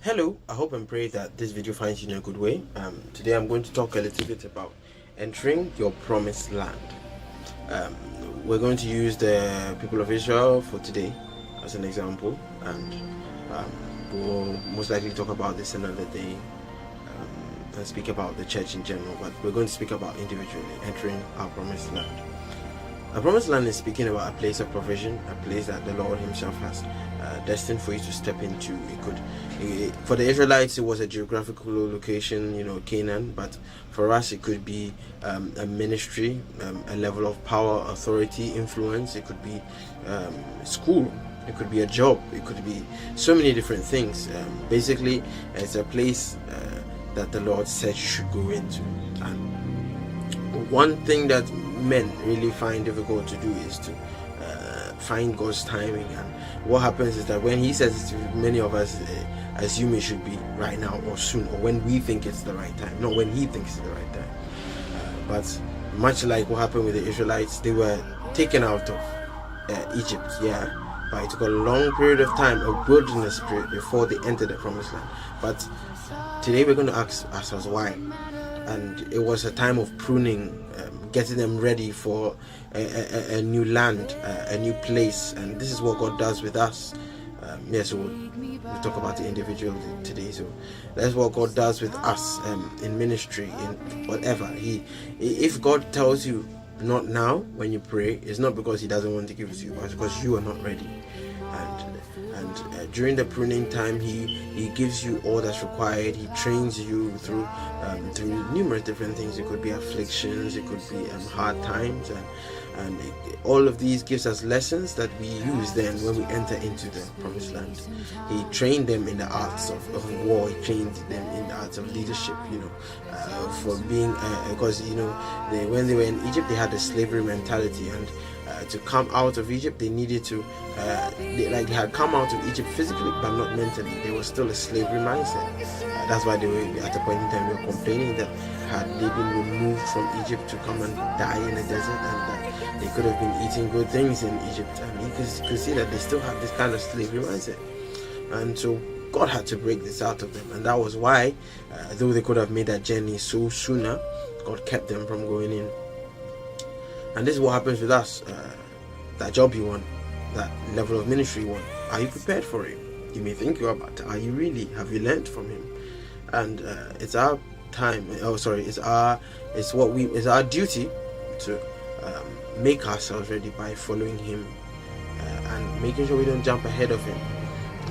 Hello, I hope and pray that this video finds you in a good way. Today I'm going to talk a little bit about entering your promised land. We're going to use the people of Israel for today as an example, and we'll most likely talk about this another day and speak about the church in general, but we're going to speak about individually entering our promised land. A promised land is speaking about a place of provision, a place that the Lord Himself has destined for you to step into. For the Israelites, it was a geographical location, Canaan, but for us, it could be a ministry, a level of power, authority, influence. It could be school. It could be a job. It could be so many different things. Basically, it's a place that the Lord said you should go into. And one thing that men really find difficult to do is to find God's timing, and what happens is that when He says it to many of us assume it should be right now or soon, or when we think it's the right time, not when He thinks it's the right time. But much like what happened with the Israelites, they were taken out of Egypt, but it took a long period of time, a wilderness period, before they entered the promised land. But today we're going to ask ourselves why. And it was a time of pruning, getting them ready for a new land, a new place. And this is what God does with us. So we'll talk about the individual today. So that's what God does with us in ministry, in whatever. If God tells you not now when you pray, it's not because He doesn't want to give it to you, but it's because you are not ready. And during the pruning time, he gives you all that's required. He trains you through numerous different things. It could be afflictions, it could be hard times, and all of these gives us lessons that we use then when we enter into the promised land. He trained them in the arts of war. He trained them in the arts of leadership, for being because when they were in Egypt, they had a slavery mentality, and to come out of Egypt, they needed to they had come out of Egypt physically but not mentally. They were still a slavery mindset. That's why they were, at a point in time, they were complaining that had they been removed from Egypt to come and die in the desert, and that they could have been eating good things in Egypt, and you could see that they still had this kind of slavery mindset. And so God had to break this out of them, and that was why, though they could have made that journey so sooner, God kept them from going in. And this is what happens with us. That job you want, that level of ministry you want, are you prepared for it? You may think you are, but are you really? Have you learned from Him? And it's our time. It's our duty to make ourselves ready by following Him and making sure we don't jump ahead of Him,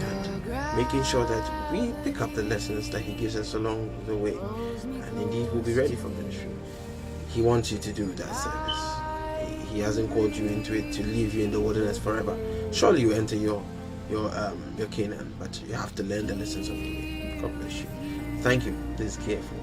and making sure that we pick up the lessons that He gives us along the way, and indeed we'll be ready for ministry. He wants you to do that service. He hasn't called you into it to leave you in the wilderness forever. Surely you enter your Canaan, but you have to learn the lessons of the way. God bless you. Thank you. This is Careful.